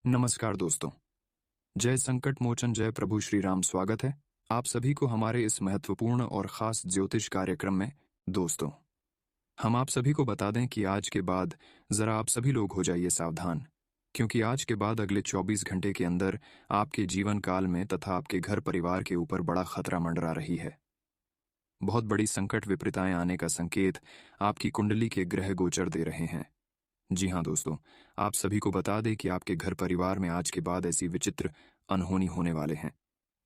नमस्कार दोस्तों। जय संकट मोचन जय प्रभु श्री राम। स्वागत है आप सभी को हमारे इस महत्वपूर्ण और खास ज्योतिष कार्यक्रम में। दोस्तों, हम आप सभी को बता दें कि आज के बाद जरा आप सभी लोग हो जाइए सावधान, क्योंकि आज के बाद अगले 24 घंटे के अंदर आपके जीवन काल में तथा आपके घर परिवार के ऊपर बड़ा खतरा मंडरा रही है। बहुत बड़ी संकट विपरीताएं आने का संकेत आपकी कुंडली के ग्रह गोचर दे रहे हैं। जी हाँ दोस्तों, आप सभी को बता दें कि आपके घर परिवार में आज के बाद ऐसी विचित्र अनहोनी होने वाले हैं,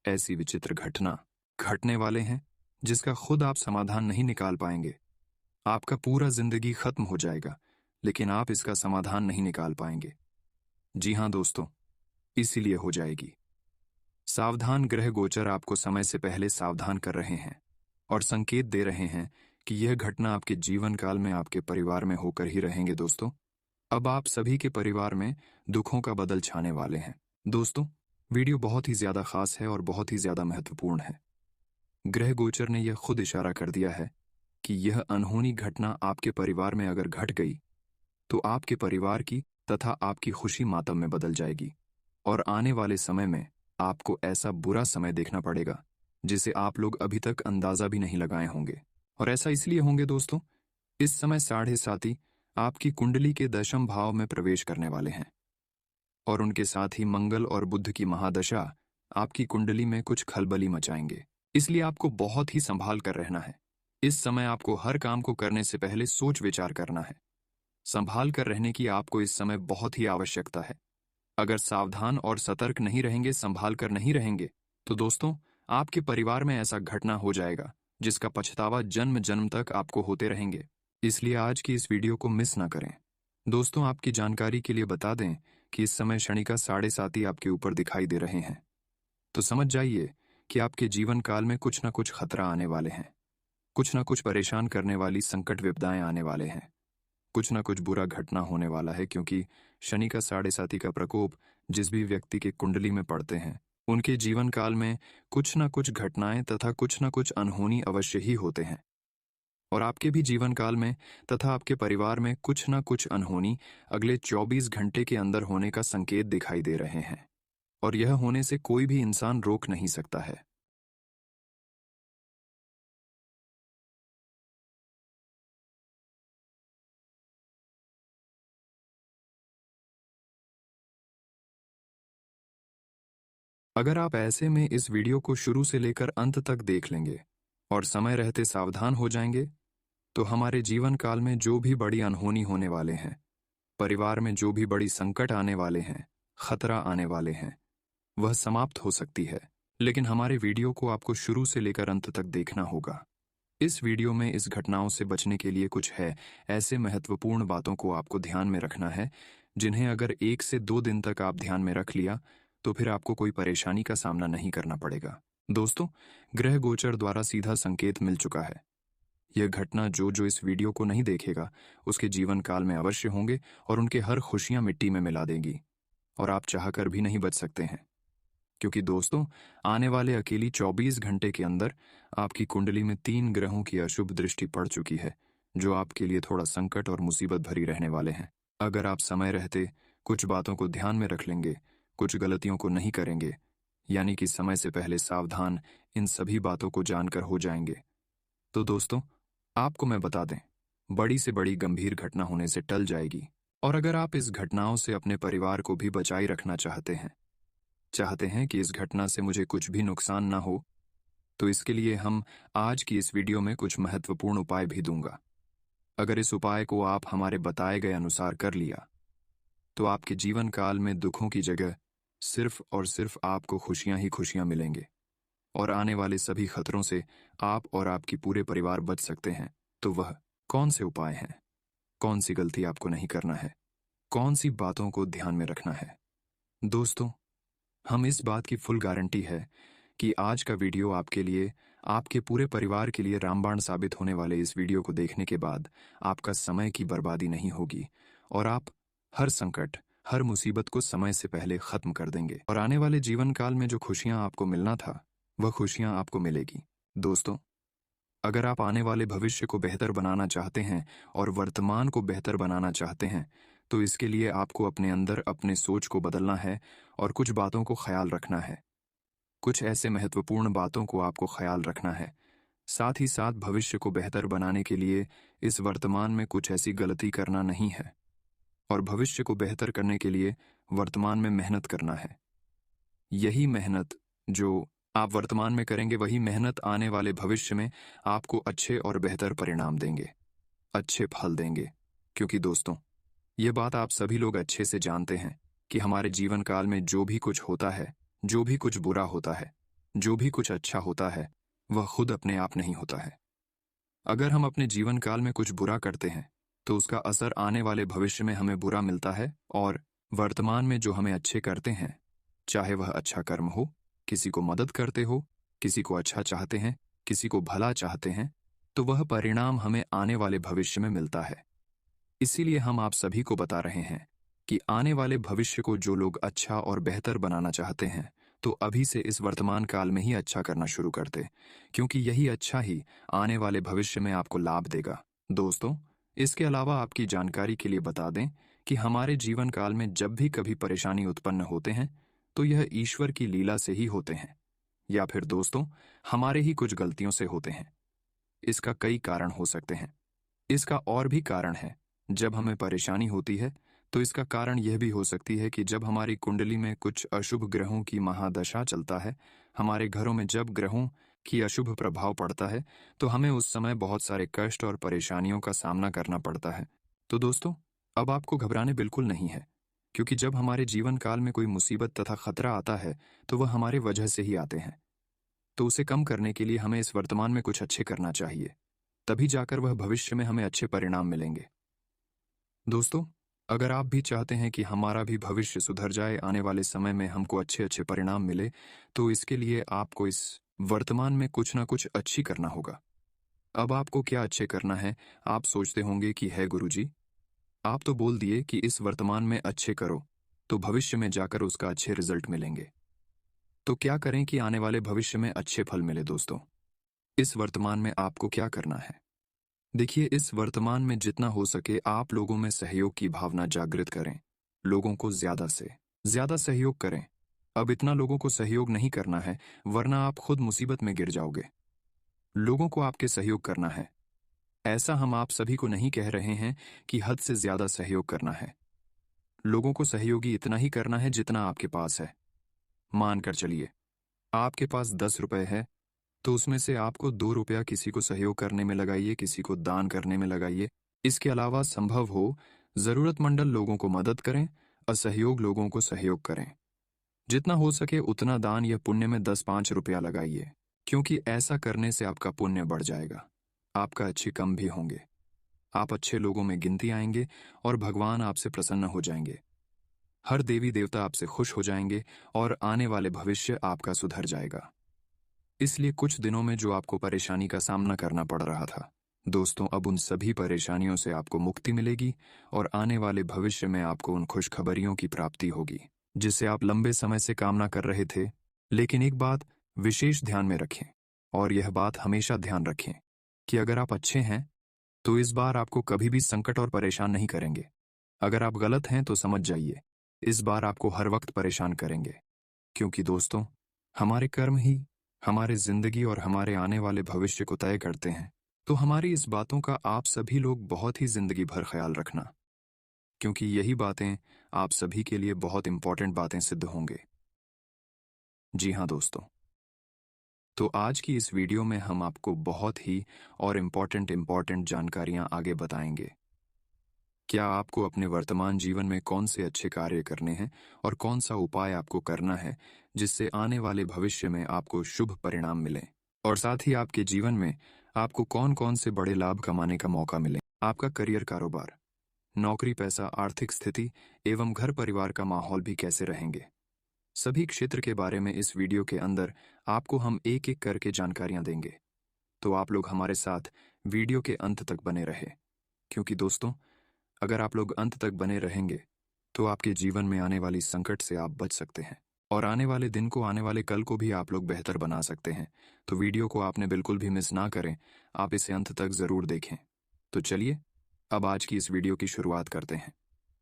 ऐसी विचित्र घटना घटने वाले हैं जिसका खुद आप समाधान नहीं निकाल पाएंगे। आपका पूरा जिंदगी खत्म हो जाएगा, लेकिन आप इसका समाधान नहीं निकाल पाएंगे। जी हाँ दोस्तों, इसीलिए हो जाएगी। सावधान ग्रह गोचर आपको समय से पहले सावधान कर रहे हैं और संकेत दे रहे हैं कि यह घटना आपके जीवन काल में आपके परिवार में होकर ही रहेंगे। दोस्तों, अब आप सभी के परिवार में दुखों का बदल छाने वाले हैं। दोस्तों, वीडियो बहुत ही ज्यादा खास है और बहुत ही ज्यादा महत्वपूर्ण है। ग्रह गोचर ने यह खुद इशारा कर दिया है कि यह अनहोनी घटना आपके परिवार में अगर घट गई तो आपके परिवार की तथा आपकी खुशी मातम में बदल जाएगी और आने वाले समय में आपको ऐसा बुरा समय देखना पड़ेगा जिसे आप लोग अभी तक अंदाजा भी नहीं लगाए होंगे। और ऐसा इसलिए होंगे दोस्तों, इस समय 7.5 आपकी कुंडली के दशम भाव में प्रवेश करने वाले हैं और उनके साथ ही मंगल और बुध की महादशा आपकी कुंडली में कुछ खलबली मचाएंगे। इसलिए आपको बहुत ही संभाल कर रहना है। इस समय आपको हर काम को करने से पहले सोच विचार करना है। संभाल कर रहने की आपको इस समय बहुत ही आवश्यकता है। अगर सावधान और सतर्क नहीं रहेंगे, संभाल कर नहीं रहेंगे, तो दोस्तों आपके परिवार में ऐसा घटना हो जाएगा जिसका पछतावा जन्म जन्म तक आपको होते रहेंगे। इसलिए आज की इस वीडियो को मिस ना करें। दोस्तों, आपकी जानकारी के लिए बता दें कि इस समय शनि का 7.5 आपके ऊपर दिखाई दे रहे हैं। तो समझ जाइए कि आपके जीवन काल में कुछ ना कुछ खतरा आने वाले हैं, कुछ ना कुछ परेशान करने वाली संकट विपदाएं आने वाले हैं, कुछ ना कुछ बुरा घटना होने वाला है, क्योंकि शनि का 7.5 का प्रकोप जिस भी व्यक्ति के कुंडली में पड़ते हैं उनके जीवन काल में कुछ ना कुछ घटनाएं तथा कुछ ना कुछ अनहोनी अवश्य ही होते हैं। और आपके भी जीवन काल में तथा आपके परिवार में कुछ ना कुछ अनहोनी अगले 24 घंटे के अंदर होने का संकेत दिखाई दे रहे हैं और यह होने से कोई भी इंसान रोक नहीं सकता है। अगर आप ऐसे में इस वीडियो को शुरू से लेकर अंत तक देख लेंगे और समय रहते सावधान हो जाएंगे, तो हमारे जीवन काल में जो भी बड़ी अनहोनी होने वाले हैं, परिवार में जो भी बड़ी संकट आने वाले हैं, खतरा आने वाले हैं, वह समाप्त हो सकती है। लेकिन हमारे वीडियो को आपको शुरू से लेकर अंत तक देखना होगा। इस वीडियो में इस घटनाओं से बचने के लिए कुछ है ऐसे महत्वपूर्ण बातों को आपको ध्यान में रखना है, जिन्हें अगर 1 से 2 दिन तक आप ध्यान में रख लिया तो फिर आपको कोई परेशानी का सामना नहीं करना पड़ेगा। दोस्तों, ग्रह गोचर द्वारा सीधा संकेत मिल चुका है। यह घटना जो जो इस वीडियो को नहीं देखेगा उसके जीवन काल में अवश्य होंगे और उनके हर खुशियां मिट्टी में मिला देंगी और आप चाहकर भी नहीं बच सकते हैं। क्योंकि दोस्तों, आने वाले अकेली 24 घंटे के अंदर आपकी कुंडली में 3 ग्रहों की अशुभ दृष्टि पड़ चुकी है, जो आपके लिए थोड़ा संकट और मुसीबत भरी रहने वाले हैं। अगर आप समय रहते कुछ बातों को ध्यान में रख लेंगे, कुछ गलतियों को नहीं करेंगे, यानी कि समय से पहले सावधान इन सभी बातों को जानकर हो जाएंगे, तो दोस्तों आपको मैं बता दें, बड़ी से बड़ी गंभीर घटना होने से टल जाएगी। और अगर आप इस घटनाओं से अपने परिवार को भी बचाए रखना चाहते हैं कि इस घटना से मुझे कुछ भी नुकसान ना हो, तो इसके लिए हम आज की इस वीडियो में कुछ महत्वपूर्ण उपाय भी दूंगा। अगर इस उपाय को आप हमारे बताए गए अनुसार कर लिया तो आपके जीवन काल में दुखों की जगह सिर्फ और सिर्फ आपको खुशियां ही खुशियां मिलेंगे और आने वाले सभी खतरों से आप और आपकी पूरे परिवार बच सकते हैं। तो वह कौन से उपाय हैं, कौन सी गलती आपको नहीं करना है, कौन सी बातों को ध्यान में रखना है? दोस्तों, हम इस बात की फुल गारंटी है कि आज का वीडियो आपके लिए, आपके पूरे परिवार के लिए रामबाण साबित होने वाले इस वीडियो को देखने के बाद आपका समय की बर्बादी नहीं होगी और आप हर संकट, हर मुसीबत को समय से पहले खत्म कर देंगे और आने वाले जीवन काल में जो खुशियां आपको मिलना था वह खुशियां आपको मिलेगी। दोस्तों, अगर आप आने वाले भविष्य को बेहतर बनाना चाहते हैं और वर्तमान को बेहतर बनाना चाहते हैं, तो इसके लिए आपको अपने अंदर अपने सोच को बदलना है और कुछ बातों को ख्याल रखना है। कुछ ऐसे महत्वपूर्ण बातों को आपको ख्याल रखना है। साथ ही साथ भविष्य को बेहतर बनाने के लिए इस वर्तमान में कुछ ऐसी गलती करना नहीं है और भविष्य को बेहतर करने के लिए वर्तमान में मेहनत करना है। यही मेहनत जो आप वर्तमान में करेंगे, वही मेहनत आने वाले भविष्य में आपको अच्छे और बेहतर परिणाम देंगे, अच्छे फल देंगे। क्योंकि दोस्तों, ये बात आप सभी लोग अच्छे से जानते हैं कि हमारे जीवन काल में जो भी कुछ होता है, जो भी कुछ बुरा होता है, जो भी कुछ अच्छा होता है, वह खुद अपने आप नहीं होता है। अगर हम अपने जीवन काल में कुछ बुरा करते हैं तो उसका असर आने वाले भविष्य में हमें बुरा मिलता है, और वर्तमान में जो हमें अच्छे करते हैं, चाहे वह अच्छा कर्म हो, किसी को मदद करते हो, किसी को अच्छा चाहते हैं, किसी को भला चाहते हैं, तो वह परिणाम हमें आने वाले भविष्य में मिलता है। इसीलिए हम आप सभी को बता रहे हैं कि आने वाले भविष्य को जो लोग अच्छा और बेहतर बनाना चाहते हैं, तो अभी से इस वर्तमान काल में ही अच्छा करना शुरू कर दे, क्योंकि यही अच्छा ही आने वाले भविष्य में आपको लाभ देगा। दोस्तों, इसके अलावा आपकी जानकारी के लिए बता दें कि हमारे जीवन काल में जब भी कभी परेशानी उत्पन्न होते हैं, तो यह ईश्वर की लीला से ही होते हैं, या फिर दोस्तों हमारे ही कुछ गलतियों से होते हैं। इसका कई कारण हो सकते हैं। इसका और भी कारण है। जब हमें परेशानी होती है तो इसका कारण यह भी हो सकती है कि जब हमारी कुंडली में कुछ अशुभ ग्रहों की महादशा चलता है, हमारे घरों में जब ग्रहों की अशुभ प्रभाव पड़ता है, तो हमें उस समय बहुत सारे कष्ट और परेशानियों का सामना करना पड़ता है। तो दोस्तों, अब आपको घबराने बिल्कुल नहीं है, क्योंकि जब हमारे जीवन काल में कोई मुसीबत तथा खतरा आता है तो वह हमारे वजह से ही आते हैं। तो उसे कम करने के लिए हमें इस वर्तमान में कुछ अच्छे करना चाहिए, तभी जाकर वह भविष्य में हमें अच्छे परिणाम मिलेंगे। दोस्तों, अगर आप भी चाहते हैं कि हमारा भी भविष्य सुधर जाए, आने वाले समय में हमको अच्छे अच्छे परिणाम मिले, तो इसके लिए आपको इस वर्तमान में कुछ ना कुछ अच्छी करना होगा। अब आपको क्या अच्छे करना है? आप सोचते होंगे कि है गुरुजी, आप तो बोल दिए कि इस वर्तमान में अच्छे करो, तो भविष्य में जाकर उसका अच्छे रिजल्ट मिलेंगे। तो क्या करें कि आने वाले भविष्य में अच्छे फल मिले? दोस्तों, इस वर्तमान में आपको क्या करना है? देखिए, इस वर्तमान में जितना हो सके आप लोगों में सहयोग की भावना जागृत करें। लोगों को ज्यादा से ज्यादा सहयोग करें। अब इतना लोगों को सहयोग नहीं करना है, वरना आप खुद मुसीबत में गिर जाओगे। लोगों को आपके सहयोग करना है। ऐसा हम आप सभी को नहीं कह रहे हैं कि हद से ज्यादा सहयोग करना है। लोगों को सहयोगी इतना ही करना है जितना आपके पास है। मानकर चलिए, आपके पास 10 रुपए है, तो उसमें से आपको 2 रुपया किसी को सहयोग करने में लगाइए, किसी को दान करने में लगाइए। इसके अलावा संभव हो जरूरतमंद लोगों को मदद करें, असहयोग लोगों को सहयोग करें। जितना हो सके उतना दान या पुण्य में 10-5 रुपया लगाइए, क्योंकि ऐसा करने से आपका पुण्य बढ़ जाएगा, आपका अच्छे कम भी होंगे, आप अच्छे लोगों में गिनती आएंगे और भगवान आपसे प्रसन्न हो जाएंगे। हर देवी देवता आपसे खुश हो जाएंगे और आने वाले भविष्य आपका सुधर जाएगा। इसलिए कुछ दिनों में जो आपको परेशानी का सामना करना पड़ रहा था, दोस्तों, अब उन सभी परेशानियों से आपको मुक्ति मिलेगी और आने वाले भविष्य में आपको उन खुशखबरियों की प्राप्ति होगी जिसे आप लंबे समय से कामना कर रहे थे। लेकिन एक बात विशेष ध्यान में रखें, और यह बात हमेशा ध्यान रखें कि अगर आप अच्छे हैं तो इस बार आपको कभी भी संकट और परेशान नहीं करेंगे। अगर आप गलत हैं तो समझ जाइए, इस बार आपको हर वक्त परेशान करेंगे। क्योंकि दोस्तों, हमारे कर्म ही हमारे जिंदगी और हमारे आने वाले भविष्य को तय करते हैं। तो हमारी इस बातों का आप सभी लोग बहुत ही जिंदगी भर ख्याल रखना, क्योंकि यही बातें आप सभी के लिए बहुत इंपॉर्टेंट बातें सिद्ध होंगे। जी हाँ दोस्तों, तो आज की इस वीडियो में हम आपको बहुत ही और इम्पॉर्टेंट जानकारियां आगे बताएंगे। क्या आपको अपने वर्तमान जीवन में कौन से अच्छे कार्य करने हैं और कौन सा उपाय आपको करना है जिससे आने वाले भविष्य में आपको शुभ परिणाम मिले, और साथ ही आपके जीवन में आपको कौन कौन से बड़े लाभ कमाने का मौका मिले। आपका करियर, कारोबार, नौकरी, पैसा, आर्थिक स्थिति एवं घर परिवार का माहौल भी कैसे रहेंगे, सभी क्षेत्र के बारे में इस वीडियो के अंदर आपको हम एक एक करके जानकारियां देंगे। तो आप लोग हमारे साथ वीडियो के अंत तक बने रहे, क्योंकि दोस्तों, अगर आप लोग अंत तक बने रहेंगे तो आपके जीवन में आने वाली संकट से आप बच सकते हैं, और आने वाले दिन को, आने वाले कल को भी आप लोग बेहतर बना सकते हैं। तो वीडियो को आपने बिल्कुल भी मिस ना करें, आप इसे अंत तक जरूर देखें। तो चलिए अब आज की इस वीडियो की शुरुआत करते हैं।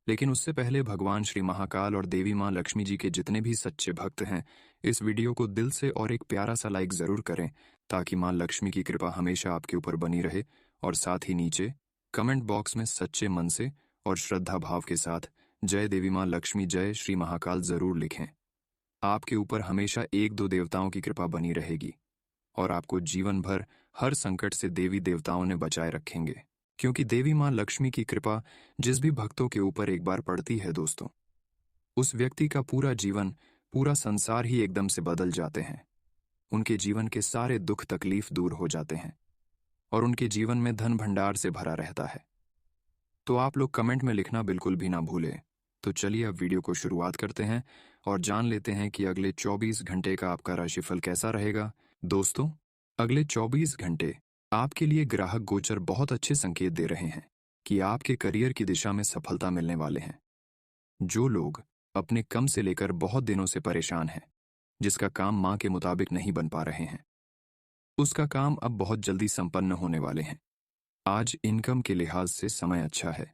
लेकिन उससे पहले भगवान श्री महाकाल और देवी माँ लक्ष्मी जी के जितने भी सच्चे भक्त हैं, इस वीडियो को दिल से और एक प्यारा सा लाइक जरूर करें, ताकि माँ लक्ष्मी की कृपा हमेशा आपके ऊपर बनी रहे। और साथ ही नीचे कमेंट बॉक्स में सच्चे मन से और श्रद्धा भाव के साथ जय देवी माँ लक्ष्मी, जय श्री महाकाल जरूर लिखें। आपके ऊपर हमेशा एक दो देवताओं की कृपा बनी रहेगी और आपको जीवन भर हर संकट से देवी देवताओं ने बचाए रखेंगे, क्योंकि देवी माँ लक्ष्मी की कृपा जिस भी भक्तों के ऊपर एक बार पड़ती है दोस्तों, उस व्यक्ति का पूरा जीवन, पूरा संसार ही एकदम से बदल जाते हैं। उनके जीवन के सारे दुख तकलीफ दूर हो जाते हैं और उनके जीवन में धन भंडार से भरा रहता है। तो आप लोग कमेंट में लिखना बिल्कुल भी ना भूलें। तो चलिए अब वीडियो को शुरुआत करते हैं और जान लेते हैं कि अगले 24 घंटे का आपका राशिफल कैसा रहेगा। दोस्तों, अगले 24 घंटे आपके लिए ग्राहक गोचर बहुत अच्छे संकेत दे रहे हैं कि आपके करियर की दिशा में सफलता मिलने वाले हैं। जो लोग अपने कम से लेकर बहुत दिनों से परेशान हैं, जिसका काम माँ के मुताबिक नहीं बन पा रहे हैं, उसका काम अब बहुत जल्दी संपन्न होने वाले हैं। आज इनकम के लिहाज से समय अच्छा है।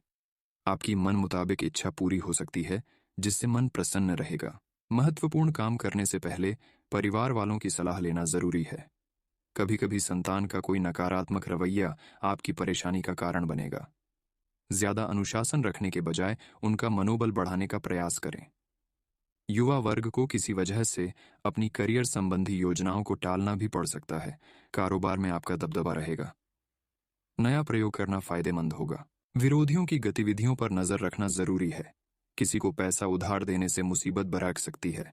आपकी मन मुताबिक इच्छा पूरी हो सकती है, जिससे मन प्रसन्न रहेगा। महत्वपूर्ण काम करने से पहले परिवार वालों की सलाह लेना जरूरी है। कभी कभी संतान का कोई नकारात्मक रवैया आपकी परेशानी का कारण बनेगा। ज्यादा अनुशासन रखने के बजाय उनका मनोबल बढ़ाने का प्रयास करें। युवा वर्ग को किसी वजह से अपनी करियर संबंधी योजनाओं को टालना भी पड़ सकता है। कारोबार में आपका दबदबा रहेगा। नया प्रयोग करना फायदेमंद होगा। विरोधियों की गतिविधियों पर नजर रखना जरूरी है। किसी को पैसा उधार देने से मुसीबत बरक सकती है।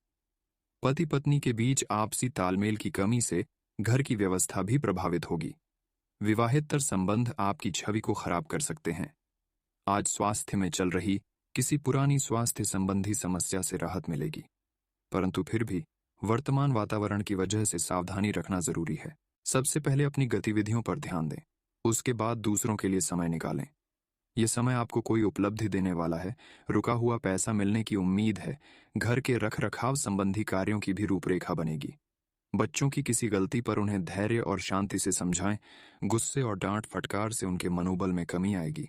पति पत्नी के बीच आपसी तालमेल की कमी से घर की व्यवस्था भी प्रभावित होगी। विवाहेतर संबंध आपकी छवि को खराब कर सकते हैं। आज स्वास्थ्य में चल रही किसी पुरानी स्वास्थ्य संबंधी समस्या से राहत मिलेगी, परंतु फिर भी वर्तमान वातावरण की वजह से सावधानी रखना जरूरी है। सबसे पहले अपनी गतिविधियों पर ध्यान दें, उसके बाद दूसरों के लिए समय निकालें। यह समय आपको कोई उपलब्धि देने वाला है। रुका हुआ पैसा मिलने की उम्मीद है। घर के रखरखाव संबंधी कार्यों की भी रूपरेखा बनेगी। बच्चों की किसी गलती पर उन्हें धैर्य और शांति से समझाएं। गुस्से और डांट फटकार से उनके मनोबल में कमी आएगी।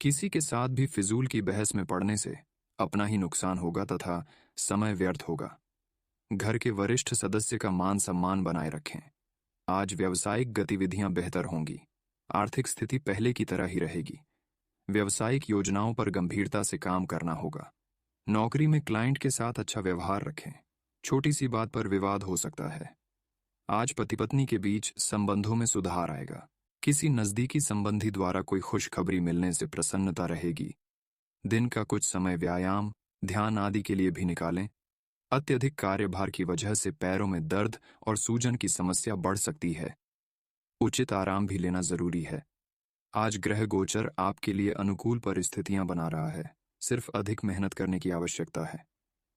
किसी के साथ भी फिजूल की बहस में पड़ने से अपना ही नुकसान होगा तथा समय व्यर्थ होगा। घर के वरिष्ठ सदस्य का मान सम्मान बनाए रखें। आज व्यावसायिक गतिविधियां बेहतर होंगी। आर्थिक स्थिति पहले की तरह ही रहेगी। व्यावसायिक योजनाओं पर गंभीरता से काम करना होगा। नौकरी में क्लाइंट के साथ अच्छा व्यवहार रखें। छोटी सी बात पर विवाद हो सकता है। आज पति पत्नी के बीच संबंधों में सुधार आएगा। किसी नजदीकी संबंधी द्वारा कोई खुशखबरी मिलने से प्रसन्नता रहेगी। दिन का कुछ समय व्यायाम, ध्यान आदि के लिए भी निकालें। अत्यधिक कार्यभार की वजह से पैरों में दर्द और सूजन की समस्या बढ़ सकती है। उचित आराम भी लेना जरूरी है। आज ग्रह गोचर आपके लिए अनुकूल परिस्थितियां बना रहा है। सिर्फ अधिक मेहनत करने की आवश्यकता है।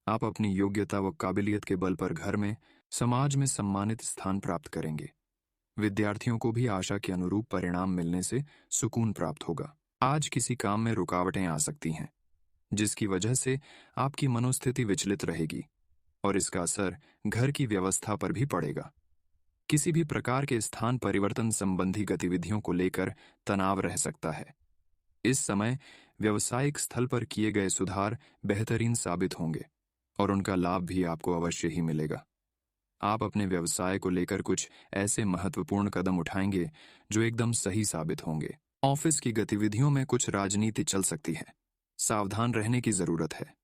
आप अपनी योग्यता व काबिलियत के बल पर घर में, समाज में सम्मानित स्थान प्राप्त करेंगे। विद्यार्थियों को भी आशा के अनुरूप परिणाम मिलने से सुकून प्राप्त होगा। आज किसी काम में रुकावटें आ सकती हैं, जिसकी वजह से आपकी मनोस्थिति विचलित रहेगी और इसका असर घर की व्यवस्था पर भी पड़ेगा। किसी भी प्रकार के स्थान परिवर्तन संबंधी गतिविधियों को लेकर तनाव रह सकता है। इस समय व्यावसायिक स्थल पर किए गए सुधार बेहतरीन साबित होंगे और उनका लाभ भी आपको अवश्य ही मिलेगा। आप अपने व्यवसाय को लेकर कुछ ऐसे महत्वपूर्ण कदम उठाएंगे जो एकदम सही साबित होंगे। ऑफिस की गतिविधियों में कुछ राजनीति चल सकती है। सावधान रहने की जरूरत है।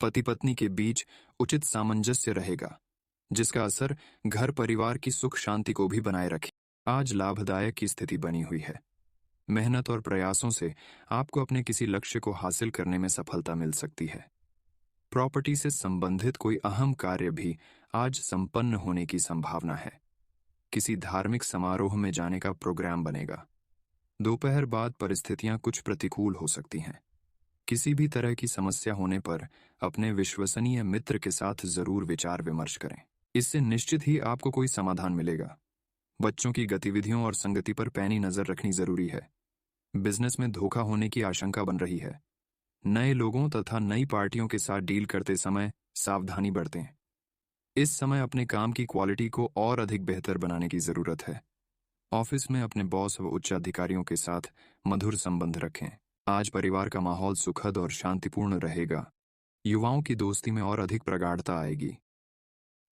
पति पत्नी के बीच उचित सामंजस्य रहेगा, जिसका असर घर परिवार की सुख शांति को भी बनाए रखे। आज लाभदायक की स्थिति बनी हुई है। मेहनत और प्रयासों से आपको अपने किसी लक्ष्य को हासिल करने में सफलता मिल सकती है। प्रॉपर्टी से संबंधित कोई अहम कार्य भी आज संपन्न होने की संभावना है। किसी धार्मिक समारोह में जाने का प्रोग्राम बनेगा। दोपहर बाद परिस्थितियां कुछ प्रतिकूल हो सकती हैं। किसी भी तरह की समस्या होने पर अपने विश्वसनीय मित्र के साथ जरूर विचार विमर्श करें। इससे निश्चित ही आपको कोई समाधान मिलेगा। बच्चों की गतिविधियों और संगति पर पैनी नजर रखनी जरूरी है। बिजनेस में धोखा होने की आशंका बन रही है। नए लोगों तथा नई पार्टियों के साथ डील करते समय सावधानी बरतें। इस समय अपने काम की क्वालिटी को और अधिक बेहतर बनाने की जरूरत है। ऑफिस में अपने बॉस व उच्च अधिकारियों के साथ मधुर संबंध रखें। आज परिवार का माहौल सुखद और शांतिपूर्ण रहेगा। युवाओं की दोस्ती में और अधिक प्रगाढ़ता आएगी।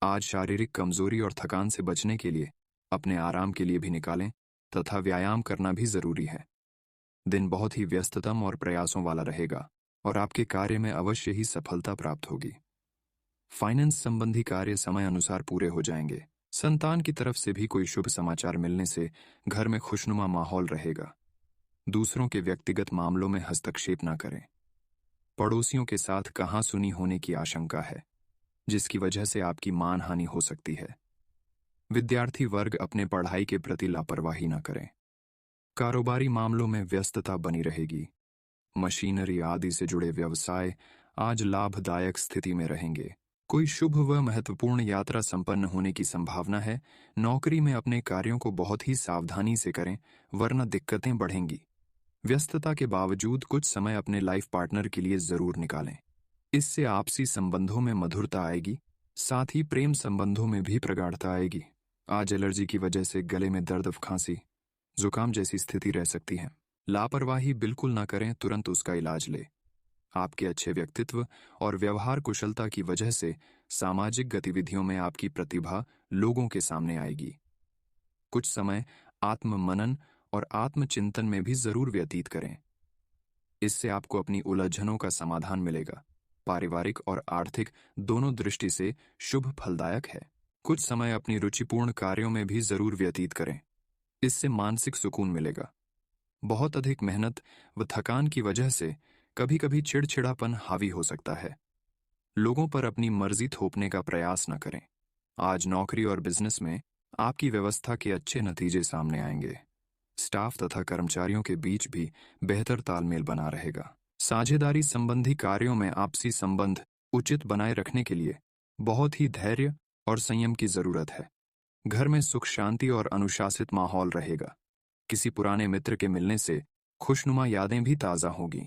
आज शारीरिक कमजोरी और थकान से बचने के लिए अपने आराम के लिए भी निकालें तथा व्यायाम करना भी जरूरी है। दिन बहुत ही व्यस्ततम और प्रयासों वाला रहेगा और आपके कार्य में अवश्य ही सफलता प्राप्त होगी। फाइनेंस संबंधी कार्य समय अनुसार पूरे हो जाएंगे। संतान की तरफ से भी कोई शुभ समाचार मिलने से घर में खुशनुमा माहौल रहेगा। दूसरों के व्यक्तिगत मामलों में हस्तक्षेप न करें। पड़ोसियों के साथ कहासुनी होने की आशंका है, जिसकी वजह से आपकी मानहानि हो सकती है। विद्यार्थी वर्ग अपने पढ़ाई के प्रति लापरवाही न करें। कारोबारी मामलों में व्यस्तता बनी रहेगी। मशीनरी आदि से जुड़े व्यवसाय आज लाभदायक स्थिति में रहेंगे। कोई शुभ व महत्वपूर्ण यात्रा संपन्न होने की संभावना है। नौकरी में अपने कार्यों को बहुत ही सावधानी से करें, वरना दिक्कतें बढ़ेंगी। व्यस्तता के बावजूद कुछ समय अपने लाइफ पार्टनर के लिए जरूर निकालें। इससे आपसी संबंधों में मधुरता आएगी, साथ ही प्रेम संबंधों में भी प्रगाढ़ता आएगी। आज एलर्जी की वजह से गले में दर्द, खांसी, जुकाम जैसी स्थिति रह सकती है। लापरवाही बिल्कुल ना करें, तुरंत उसका इलाज ले। आपके अच्छे व्यक्तित्व और व्यवहार कुशलता की वजह से सामाजिक गतिविधियों में आपकी प्रतिभा लोगों के सामने आएगी। कुछ समय आत्म मनन और आत्मचिंतन में भी जरूर व्यतीत करें। इससे आपको अपनी उलझनों का समाधान मिलेगा। पारिवारिक और आर्थिक दोनों दृष्टि से शुभ फलदायक है। कुछ समय अपनी रुचिपूर्ण कार्यों में भी जरूर व्यतीत करें। इससे मानसिक सुकून मिलेगा। बहुत अधिक मेहनत व थकान की वजह से कभी कभी चिड़चिड़ापन हावी हो सकता है। लोगों पर अपनी मर्जी थोपने का प्रयास न करें। आज नौकरी और बिजनेस में आपकी व्यवस्था के अच्छे नतीजे सामने आएंगे। स्टाफ तथा कर्मचारियों के बीच भी बेहतर तालमेल बना रहेगा। साझेदारी संबंधी कार्यों में आपसी संबंध उचित बनाए रखने के लिए बहुत ही धैर्य और संयम की जरूरत है। घर में सुख शांति और अनुशासित माहौल रहेगा। किसी पुराने मित्र के मिलने से खुशनुमा यादें भी ताज़ा होगी।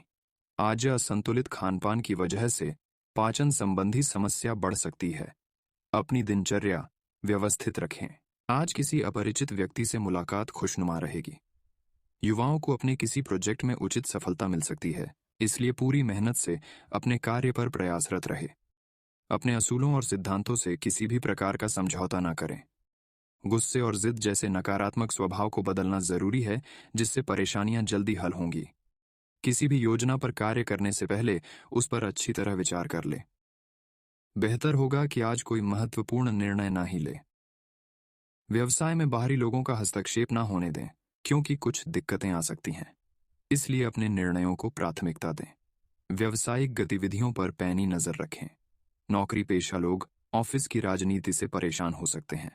आज असंतुलित खानपान की वजह से पाचन संबंधी समस्या बढ़ सकती है। अपनी दिनचर्या व्यवस्थित रखें। आज किसी अपरिचित व्यक्ति से मुलाकात खुशनुमा रहेगी। युवाओं को अपने किसी प्रोजेक्ट में उचित सफलता मिल सकती है, इसलिए पूरी मेहनत से अपने कार्य पर प्रयासरत रहे। अपने असूलों और सिद्धांतों से किसी भी प्रकार का समझौता न करें। गुस्से और जिद जैसे नकारात्मक स्वभाव को बदलना जरूरी है, जिससे परेशानियां जल्दी हल होंगी। किसी भी योजना पर कार्य करने से पहले उस पर अच्छी तरह विचार कर ले। बेहतर होगा कि आज कोई महत्वपूर्ण निर्णय ना ही ले। व्यवसाय में बाहरी लोगों का हस्तक्षेप ना होने दें, क्योंकि कुछ दिक्कतें आ सकती हैं। इसलिए अपने निर्णयों को प्राथमिकता दें। व्यावसायिक गतिविधियों पर पैनी नजर रखें। नौकरी पेशा लोग ऑफिस की राजनीति से परेशान हो सकते हैं।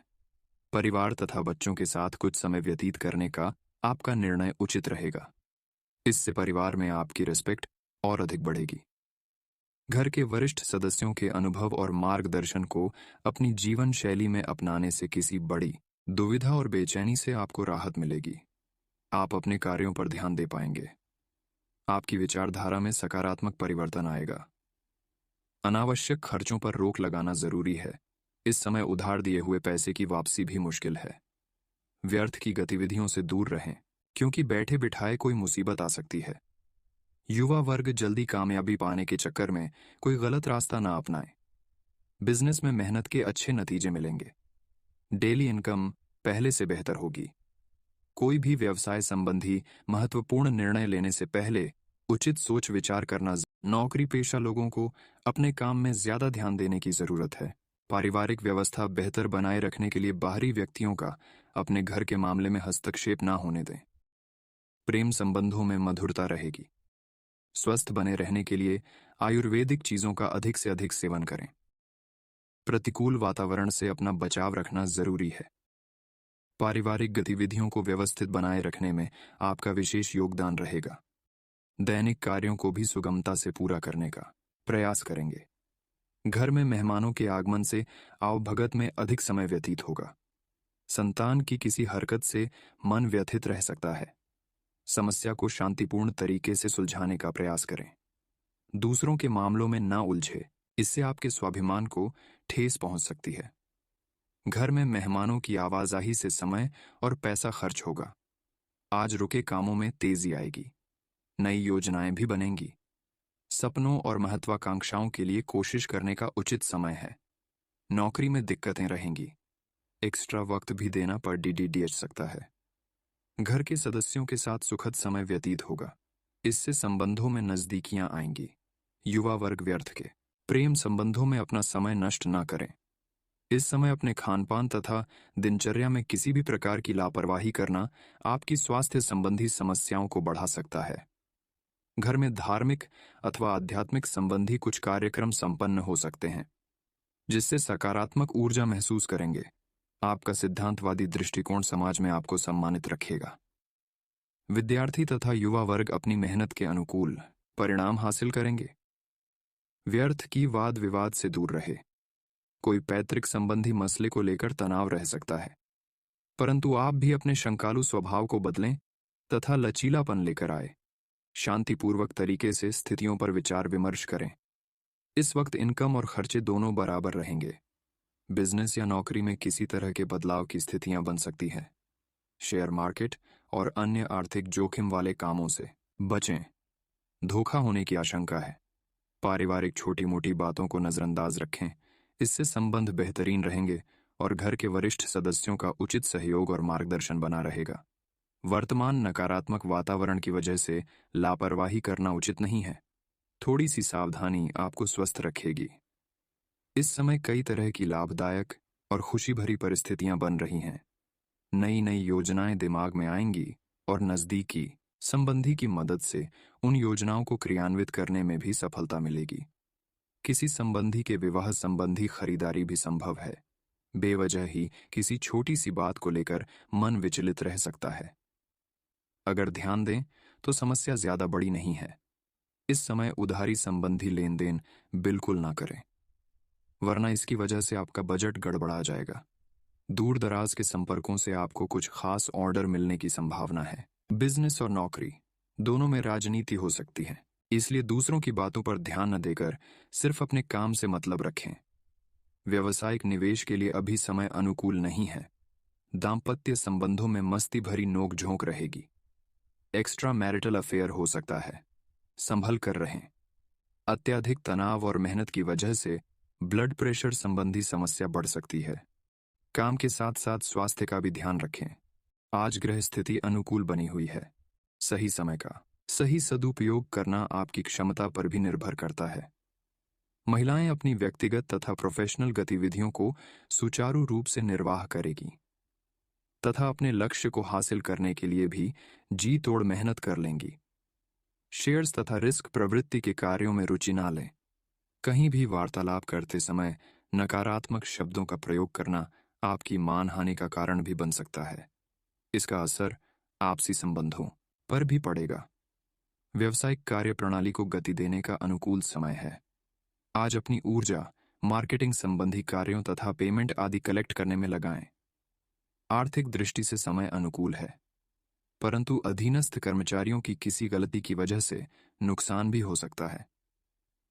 परिवार तथा बच्चों के साथ कुछ समय व्यतीत करने का आपका निर्णय उचित रहेगा। इससे परिवार में आपकी रिस्पेक्ट और अधिक बढ़ेगी। घर के वरिष्ठ सदस्यों के अनुभव और मार्गदर्शन को अपनी जीवन शैली में अपनाने से किसी बड़ी दुविधा और बेचैनी से आपको राहत मिलेगी। आप अपने कार्यों पर ध्यान दे पाएंगे। आपकी विचारधारा में सकारात्मक परिवर्तन आएगा। अनावश्यक खर्चों पर रोक लगाना जरूरी है। इस समय उधार दिए हुए पैसे की वापसी भी मुश्किल है। व्यर्थ की गतिविधियों से दूर रहें, क्योंकि बैठे बिठाए कोई मुसीबत आ सकती है। युवा वर्ग जल्दी कामयाबी पाने के चक्कर में कोई गलत रास्ता ना अपनाए। बिजनेस में मेहनत के अच्छे नतीजे मिलेंगे। डेली इनकम पहले से बेहतर होगी। कोई भी व्यवसाय संबंधी महत्वपूर्ण निर्णय लेने से पहले उचित सोच विचार करना। नौकरी पेशा लोगों को अपने काम में ज्यादा ध्यान देने की जरूरत है। पारिवारिक व्यवस्था बेहतर बनाए रखने के लिए बाहरी व्यक्तियों का अपने घर के मामले में हस्तक्षेप ना होने दें। प्रेम संबंधों में मधुरता रहेगी। स्वस्थ बने रहने के लिए आयुर्वेदिक चीजों का अधिक से अधिक सेवन करें। प्रतिकूल वातावरण से अपना बचाव रखना जरूरी है। पारिवारिक गतिविधियों को व्यवस्थित बनाए रखने में आपका विशेष योगदान रहेगा। दैनिक कार्यों को भी सुगमता से पूरा करने का प्रयास करेंगे। घर में मेहमानों के आगमन से आवभगत में अधिक समय व्यतीत होगा। संतान की किसी हरकत से मन व्यथित रह सकता है। समस्या को शांतिपूर्ण तरीके से सुलझाने का प्रयास करें। दूसरों के मामलों में ना उलझे, इससे आपके स्वाभिमान को ठेस पहुंच सकती है। घर में मेहमानों की आवाजाही से समय और पैसा खर्च होगा। आज रुके कामों में तेजी आएगी। नई योजनाएं भी बनेंगी। सपनों और महत्वाकांक्षाओं के लिए कोशिश करने का उचित समय है। नौकरी में दिक्कतें रहेंगी। एक्स्ट्रा वक्त भी देना पड़ सकता है। घर के सदस्यों के साथ सुखद समय व्यतीत होगा। इससे संबंधों में नजदीकियां आएंगी। युवा वर्ग व्यर्थ के प्रेम संबंधों में अपना समय नष्ट ना करें। इस समय अपने खानपान तथा दिनचर्या में किसी भी प्रकार की लापरवाही करना आपकी स्वास्थ्य संबंधी समस्याओं को बढ़ा सकता है। घर में धार्मिक अथवा आध्यात्मिक संबंधी कुछ कार्यक्रम संपन्न हो सकते हैं, जिससे सकारात्मक ऊर्जा महसूस करेंगे। आपका सिद्धांतवादी दृष्टिकोण समाज में आपको सम्मानित रखेगा। विद्यार्थी तथा युवा वर्ग अपनी मेहनत के अनुकूल परिणाम हासिल करेंगे। व्यर्थ की वाद विवाद से दूर रहे। कोई पैतृक संबंधी मसले को लेकर तनाव रह सकता है, परंतु आप भी अपने शंकालु स्वभाव को बदलें तथा लचीलापन लेकर आए। शांतिपूर्वक तरीके से स्थितियों पर विचार विमर्श करें। इस वक्त इनकम और खर्चे दोनों बराबर रहेंगे। बिजनेस या नौकरी में किसी तरह के बदलाव की स्थितियां बन सकती हैं। शेयर मार्केट और अन्य आर्थिक जोखिम वाले कामों से बचें। धोखा होने की आशंका है। पारिवारिक छोटी मोटी बातों को नजरअंदाज रखें। इससे संबंध बेहतरीन रहेंगे और घर के वरिष्ठ सदस्यों का उचित सहयोग और मार्गदर्शन बना रहेगा। वर्तमान नकारात्मक वातावरण की वजह से लापरवाही करना उचित नहीं है। थोड़ी सी सावधानी आपको स्वस्थ रखेगी। इस समय कई तरह की लाभदायक और खुशी भरी परिस्थितियां बन रही हैं। नई नई योजनाएं दिमाग में आएंगी और नजदीकी संबंधी की मदद से उन योजनाओं को क्रियान्वित करने में भी सफलता मिलेगी। किसी संबंधी के विवाह संबंधी खरीदारी भी संभव है। बेवजह ही किसी छोटी सी बात को लेकर मन विचलित रह सकता है। अगर ध्यान दें तो समस्या ज्यादा बड़ी नहीं है। इस समय उधारी संबंधी लेन देन बिल्कुल ना करें, वरना इसकी वजह से आपका बजट गड़बड़ा जाएगा। दूर दराज के संपर्कों से आपको कुछ खास ऑर्डर मिलने की संभावना है। बिजनेस और नौकरी दोनों में राजनीति हो सकती है, इसलिए दूसरों की बातों पर ध्यान न देकर सिर्फ अपने काम से मतलब रखें। व्यावसायिक निवेश के लिए अभी समय अनुकूल नहीं है। दाम्पत्य संबंधों में मस्ती भरी नोक-झोंक रहेगी। एक्स्ट्रा मैरिटल अफेयर हो सकता है, संभल कर रहें। अत्यधिक तनाव और मेहनत की वजह से ब्लड प्रेशर संबंधी समस्या बढ़ सकती है। काम के साथ साथ स्वास्थ्य का भी ध्यान रखें। आज ग्रह स्थिति अनुकूल बनी हुई है। सही समय का सही सदुपयोग करना आपकी क्षमता पर भी निर्भर करता है। महिलाएं अपनी व्यक्तिगत तथा प्रोफेशनल गतिविधियों को सुचारू रूप से निर्वाह करेगी तथा अपने लक्ष्य को हासिल करने के लिए भी जी तोड़ मेहनत कर लेंगी। शेयर्स तथा रिस्क प्रवृत्ति के कार्यों में रुचि ना लें। कहीं भी वार्तालाप करते समय नकारात्मक शब्दों का प्रयोग करना आपकी मानहानि का कारण भी बन सकता है। इसका असर आपसी संबंधों पर भी पड़ेगा। व्यावसायिक कार्य प्रणाली को गति देने का अनुकूल समय है। आज अपनी ऊर्जा मार्केटिंग संबंधी कार्यों तथा पेमेंट आदि कलेक्ट करने में लगाएं। आर्थिक दृष्टि से समय अनुकूल है, परंतु अधीनस्थ कर्मचारियों की किसी गलती की वजह से नुकसान भी हो सकता है।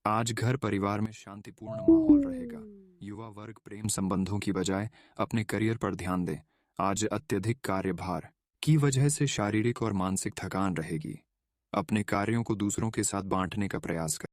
आज घर परिवार में शांतिपूर्ण माहौल रहेगा। युवा वर्ग प्रेम संबंधों की बजाय अपने करियर पर ध्यान दें। आज अत्यधिक कार्यभार की वजह से शारीरिक और मानसिक थकान रहेगी। अपने कार्यों को दूसरों के साथ बांटने का प्रयास करें।